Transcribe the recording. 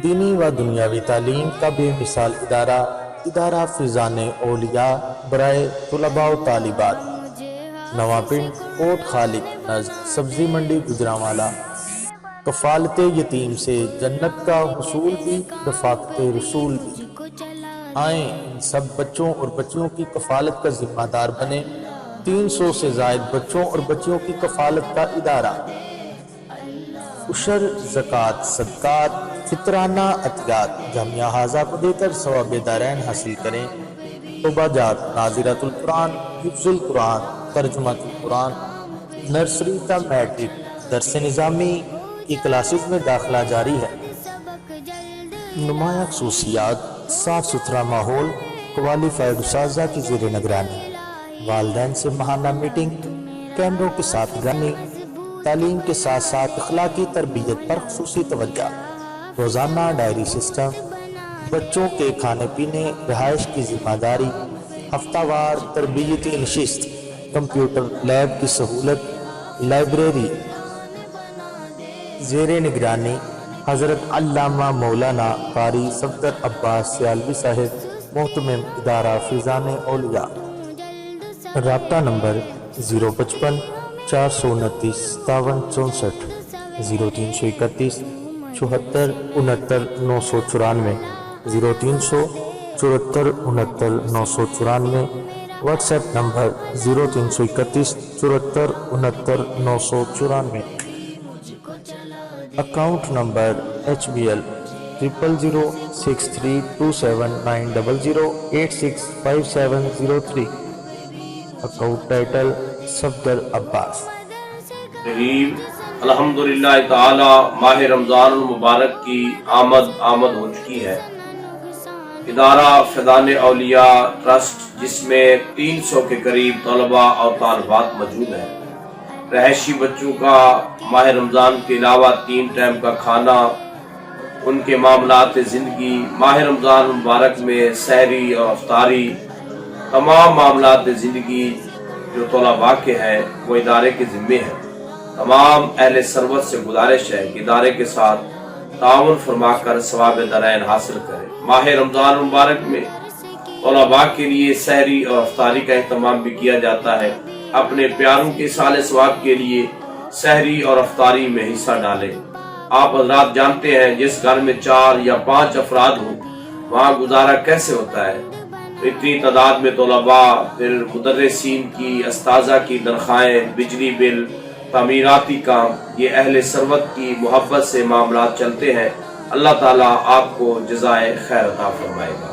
دینی و دنیاوی تعلیم کا بے مثال ادارہ فیضان اولیاء برائے طلباء و طالبات، نواں پنڈ، کوٹ خالق نزد سبزی منڈی گجرانوالا۔ کفالت یتیم سے جنت کا حصول بھی، رفاقت رسول بھی۔ آئیں ان سب بچوں اور بچیوں کی کفالت کا ذمہ دار بنیں۔ 300 سے زائد بچوں اور بچیوں کی کفالت کا ادارہ، عشر، زکوٰۃ، صدقات، فطرانہ عطیات جامعہ ہاضہ کو دے کر ثواب دارین حاصل کریں۔ توبہ جات، ناظرۃ القرآن، حفظ القرآن، ترجمہ القرآن، نرسری تا میٹرک درس نظامی کی کلاسز میں داخلہ جاری ہے۔ نمایاں خصوصیات: صاف ستھرا ماحول، کوالیفائڈ اساتذہ کی زیر نگرانی، والدین سے ماہانہ میٹنگ، کیمروں کے ساتھ نگرانی، تعلیم کے ساتھ ساتھ اخلاقی تربیت پر خصوصی توجہ، روزانہ ڈائری سسٹم، بچوں کے کھانے پینے، رہائش کی ذمہ داری، ہفتہ وار تربیتی نشست، کمپیوٹر لیب کی سہولت، لائبریری، زیر نگرانی حضرت علامہ مولانا قاری صفدر عباس سیالوی صاحب، محتمم ادارہ فیضان اولیاء۔ رابطہ number 055 429 5764 0331 74 69 994 0374 69 994۔ WhatsApp number 0331 74 69 994۔ Account number HBL 000627900865703۔ Account title Safdar Abbas. الحمدللہ تعالی ماہ رمضان المبارک کی آمد ہو چکی ہے۔ ادارہ فیضان اولیاء ٹرسٹ، جس میں 300 کے قریب طلباء اور طالبات موجود ہیں، رہائشی بچوں کا ماہ رمضان کے علاوہ 3 ٹائم کا کھانا، ان کے معاملات زندگی، ماہ رمضان المبارک میں سحری اور افطاری، تمام معاملات زندگی جو طلباء کے ہیں وہ ادارے کے ذمے ہیں۔ تمام اہل سروت سے گزارش ہے کہ ادارے کے ساتھ تعاون فرما کر ثواب دارین حاصل کریں۔ ماہ رمضان المبارک میں طلباء کے لیے سحری اور افطاری کا اہتمام بھی کیا جاتا ہے۔ اپنے پیاروں کے صالح ثواب کے لیے سحری اور افطاری میں حصہ ڈالیں۔ آپ حضرات جانتے ہیں جس گھر میں 4 یا 5 افراد ہوں وہاں گزارا کیسے ہوتا ہے۔ اتنی تعداد میں طلباء، پھر مدرسین کی، اساتذہ کی تنخواہیں، بجلی بل، تعمیراتی کام، یہ اہل ثروت کی محبت سے معاملات چلتے ہیں۔ اللہ تعالیٰ آپ کو جزائے خیر عطا فرمائے گا۔